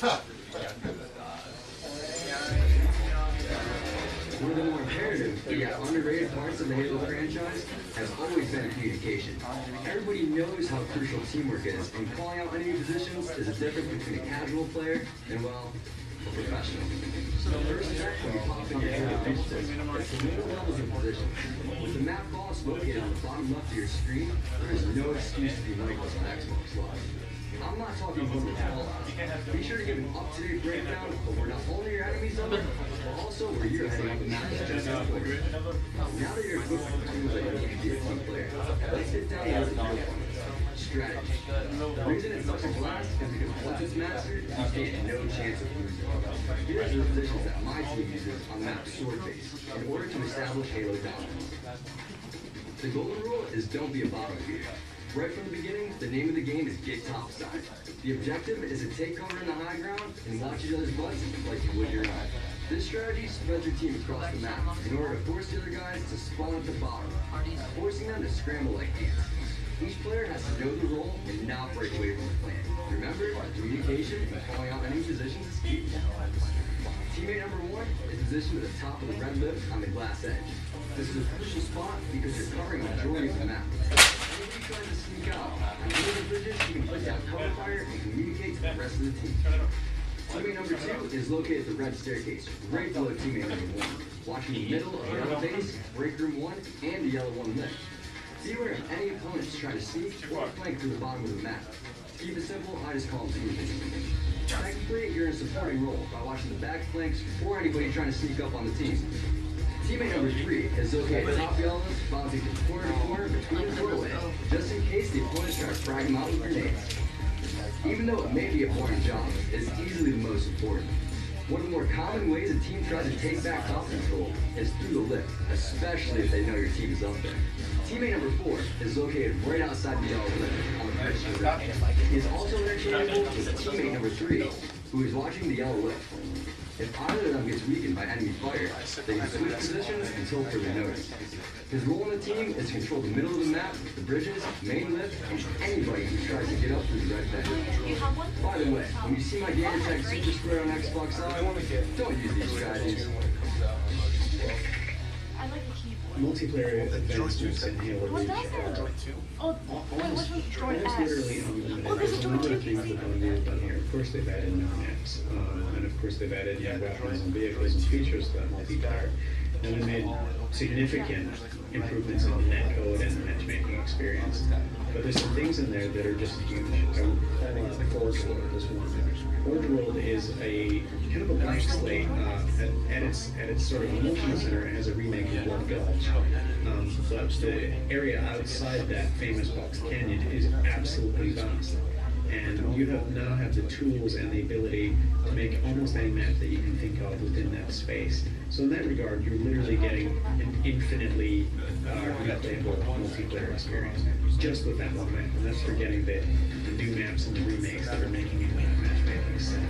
One of the more imperative, yet underrated parts of the Halo franchise has always been communication. Everybody knows how crucial teamwork is, and calling out enemy positions is a difference between a casual player and, well, a professional. First attack when you pop in your Halo base it's the middle levels of position. With the map boss located on the bottom left of your screen, there is no excuse to be Michael's on Xbox Live. I'm not talking about the fallout. Be sure to give an up-to-date breakdown of where not only your enemies are, but also where you're heading up the map is just as important. Now that you're equipped with the tools that you need to be a team player, let's get down to the real fun. Strategy. The reason it's such a blast is because once it's mastered, you stand no chance of losing. Here's the positions that my team uses on the map Sword Base in order to establish Halo dominance. The golden rule is don't be a bottom feeder. Right from the beginning, the name of the game is get topside. The objective is to take cover in the high ground and watch each other's butts like you would your own. This strategy spreads your team across the map in order to force the other guys to spawn at the bottom, forcing them to scramble like ants. Each player has to know the role and not break away from the plan. Remember, communication and calling out enemy positions is key. Teammate number 1 is positioned at the top of the red lift on the glass edge. This is a crucial spot because you're covering a majority of the map. If you try to sneak out on one of the bridges, you can put down cover fire and communicate to the rest of the team. Teammate number 2 is located at the red staircase, right below teammate number 1, watching the middle of the yellow base, break room 1, and the yellow 1 lift. Beware of any opponents trying to sneak or flank through the bottom of the map. To keep it simple, I just call them teammates. Technically, you're in a supporting role by watching the back flanks or anybody trying to sneak up on the team. Teammate number 3 is located at top yellow, bouncing from corner to corner between the doorway, just in case the opponents try to frag him out with grenades. Even though it may be a boring job, it is easily the most important. One of the more common ways a team tries to take back top control is through the lift, especially if they know your team is up there. Teammate number 4 is located right outside the yellow lift on the bridge to the right. He is also interchangeable with teammate number 3, who is watching the yellow lift. If either of them gets weakened by enemy fire, they can switch positions until further notice. His role in the team is to control the middle of the map, the bridges, main lift, and anybody who tries to get up through the red bed. By the way, when you see my Gamertag Super Square on Xbox Live, don't use these strategies. I like the keyboard. Multiplayer advancements in Halo What's Reach that? are Oh, wait, which one's Droid almost S? literally unlimited. Oh, there's a There's a Droid lot 2 of things that they've done here. Of course, they've added new maps, and of course, they've added new weapons and vehicles and features to that multiplayer. And they made significant improvements in the netcode and the matchmaking experience. But there's some things in there that are just huge. I would call out Forge World as one. Forge World is a kind of a blank slate. At its sort of emotional center, it has a remake of Blood Gulch. But the area outside that famous Box Canyon is absolutely vast. And you now have the tools and the ability to make almost any map that you can think of within that space. So in that regard, you're literally getting an infinitely replayable multiplayer experience just with that one map. And that's forgetting the new maps and the remakes that are making it matchmaking set.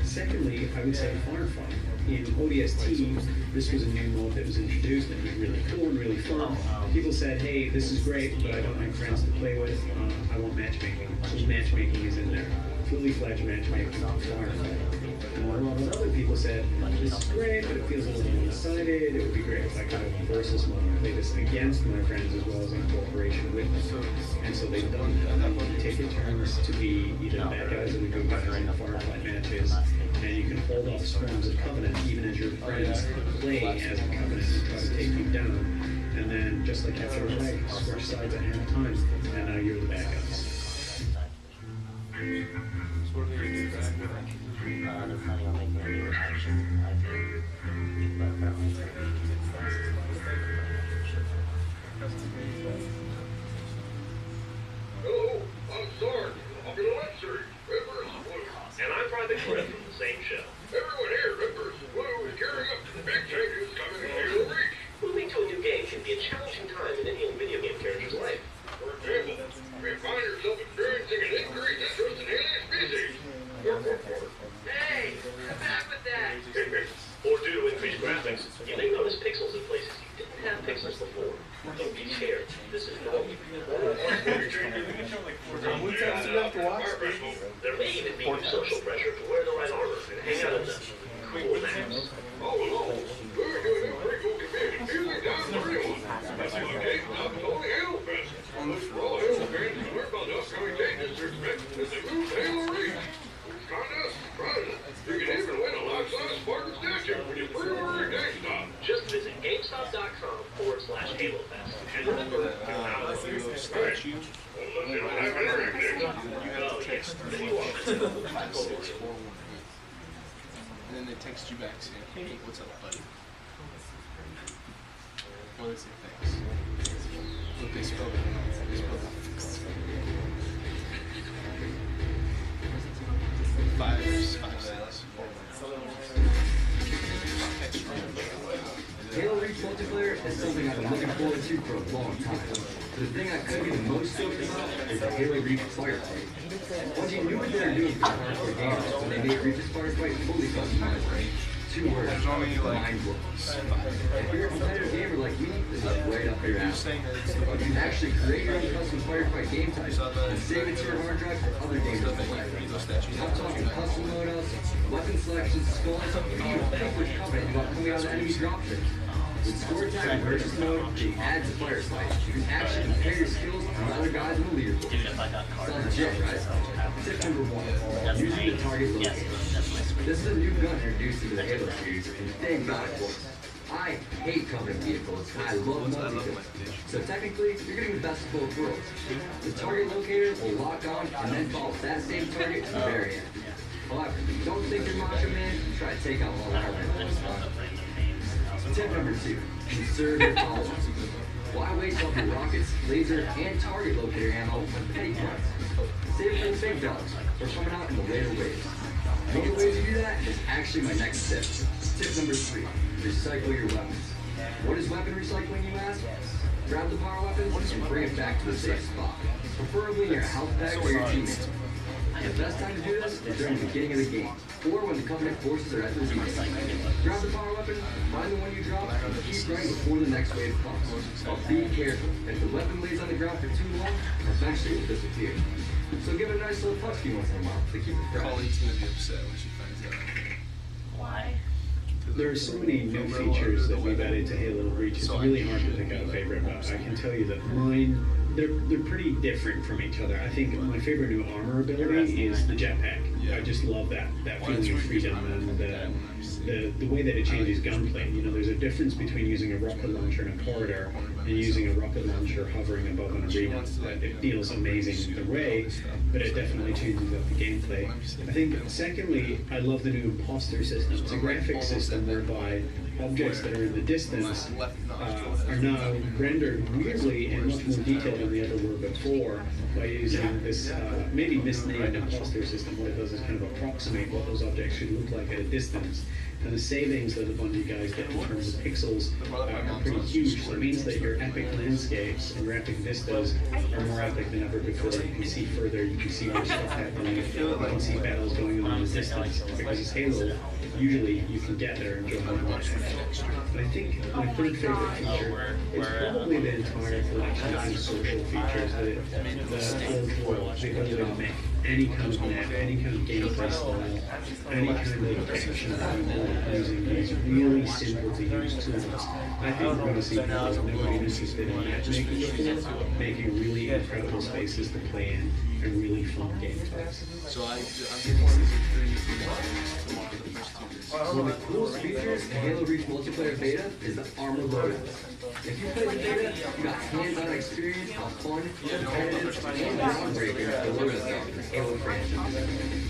Secondly, I would say Firefight. In ODST, this was a new mode that was introduced and it was really cool and really fun. People said, hey, this is great, but I don't have friends to play with. I want matchmaking. So matchmaking is in there. Fully fledged matchmaking, Firefight. And a lot of other people said, this is great, but it feels a little one-sided. It would be great if I could have a versus mode and play this against my friends as well as in cooperation with them. And so they've done that. You take your turns to be either the bad guys or the good guys in the Firefight matches. And you can hold off swarms of Covenant even as your friends play as a Covenant and try to take you down. And then, just like after a fight, switch sides at half time, and now you're the bad guys. They're planning on making a new action, I think, but apparently it's going to be fast. Hello, I'm Sarge, popular Lancer, Rivers Blue. And I'm Private Cliff from the same show. Everyone here, Rivers Blue, is gearing up to the big changes coming in Halo Reach. Moving to a new game can be a challenging time in any video game character's life. For example, you may find yourself experiencing an increased interest in alien species. Hey, come back with that! Or due to increased graphics, you may notice pixels in places you didn't have pixels before. Don't be scared. This is not social pressure to wear the right armor and hang out in the cool maps. All in all, we're doing a pretty cool community. Usually down to everyone. That's why GameStop is only Halo Fest. Look for all Halo fans to learn about the upcoming changes to expect as they move to Halo Reach. Contests, prizes. You can even win a life-size Spartan statue when you pre-order at GameStop. Just visit GameStop.com/HaloFest. And remember, Statue. unless you don't have internet connection. You have to text Then you are. 641. And then they text you back saying, hey, what's up, buddy? Or they say thanks. Look, they spelled it wrong. They spelled it 5 cents. Halo Reach multiplayer is something I've been looking forward to for a long time. The thing I could be the most stoked about is the Halo Reach Firefight. Bungie knew what they were doing for hardcore gamers when they made Reach's Firefight fully customizable. 2 words, mind blowing. If you're a competitive gamer like me, this is right up your alley. You can actually create your own custom Firefight game type and save it to your hard drive for other gamers to play. I'm talking custom loadouts, weapon selections, skulls, and even Vanquish Covenant about coming out of the enemy dropship. With score attack and versus mode, it adds a firefight. You can actually compare your skills with other guys in the leaderboard. Sounds legit, right? Tip number 1, using the target locator. This is a new gun introduced into the Halo series, and thank God it works. I hate Covenant vehicles, and I love multi-kills. So technically, you're getting the best of both worlds. The target locator will lock on and then follow that same target to the very end. However, don't think you're Macho Man, try to take out all the hardware. Tip number 2, conserve your follow-ups. Why waste all your rockets, laser, and target locator ammo on petty parts? Save it for the big dogs, or coming out in the later waves. The only way to do that is actually my next tip. Tip number 3, recycle your weapons. What is weapon recycling, you ask? Grab the power weapons and bring it back to the safe spot, preferably in your health pack or your teammates. The best time to do this is during the beginning of the game, or when the Covenant forces are at their weakest. Grab the power weapon, find the one you dropped, and keep running before the next wave comes. But be careful, if the weapon lays on the ground for too long, eventually it will disappear. So give it a nice little touch key once in a while to keep it fresh. Colleen's gonna be upset when she finds out. Why? There are so many new features that we've added to Halo Reach. It's really hard to pick out a favorite, but I can tell you that mine, they're pretty different from each other. I think my favorite new armor ability is the jetpack. I just love that feeling of freedom and the way that it changes gunplay. You know, there's a difference between using a rocket launcher in a corridor and using a rocket launcher hovering above an arena. It feels amazing the way, but it definitely changes up the gameplay. I think, secondly, I love the new imposter system. It's a graphic system whereby objects that are in the distance are now rendered weirdly and much more detailed than they ever were before by using this maybe misnamed imposter system. What it does is kind of approximate what those objects should look like at a distance. And the savings that the Bungie guys get in terms of pixels are pretty huge. So it means that your epic landscapes and your epic vistas are more epic than ever before. You can see further, you can see where stuff happening, you can see battles going on in the distance. Because it's Halo, usually you can get there and jump on the But I think my third favorite feature is probably the entire collection of social features that the world, the ability to make any kind of map, any kind of gameplay style, any kind of action that you want using these really simple to use tools. I think we're going to see people that never been interested in matchmaking before, making really incredible spaces to play in and really fun gameplays. So I'm getting season 3 tomorrow, the first 2 days. One of the coolest features in Halo Reach multiplayer beta is the armor loadouts. If you play the beta, you got hands-on experience how fun, competitive, and groundbreaking the loadouts are in the Halo franchise.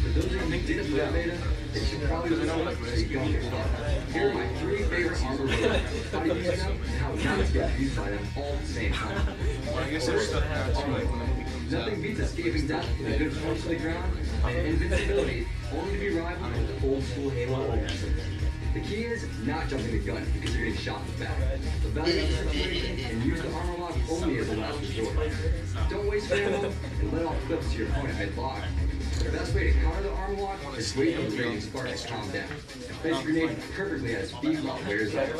For those of you who didn't play the beta, they should probably listen up so you don't get stuck. Here are my 3 favorite armor loadouts, how to use them, and how not to get used by them all at the same time. Well, I guess there's stuff now too, like when the movie comes out. Nothing beats escaping death with a good punch to the ground and invincibility, only to be rivaled with the old school Halo ultimate. The key is not jumping the gun because you're getting shot in the back. Evaluate the situation and use the armor lock only as a last resort. Don't waste your ammo and let off clips to your opponent mid-lock. The best way to counter the armor lock is wait for the raging spark to calm down. And place your grenade perfectly at speed while it wears off.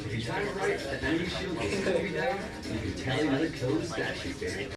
If you time it right, the enemy shield will still be down and you can tally another kill to the stat sheet, baby.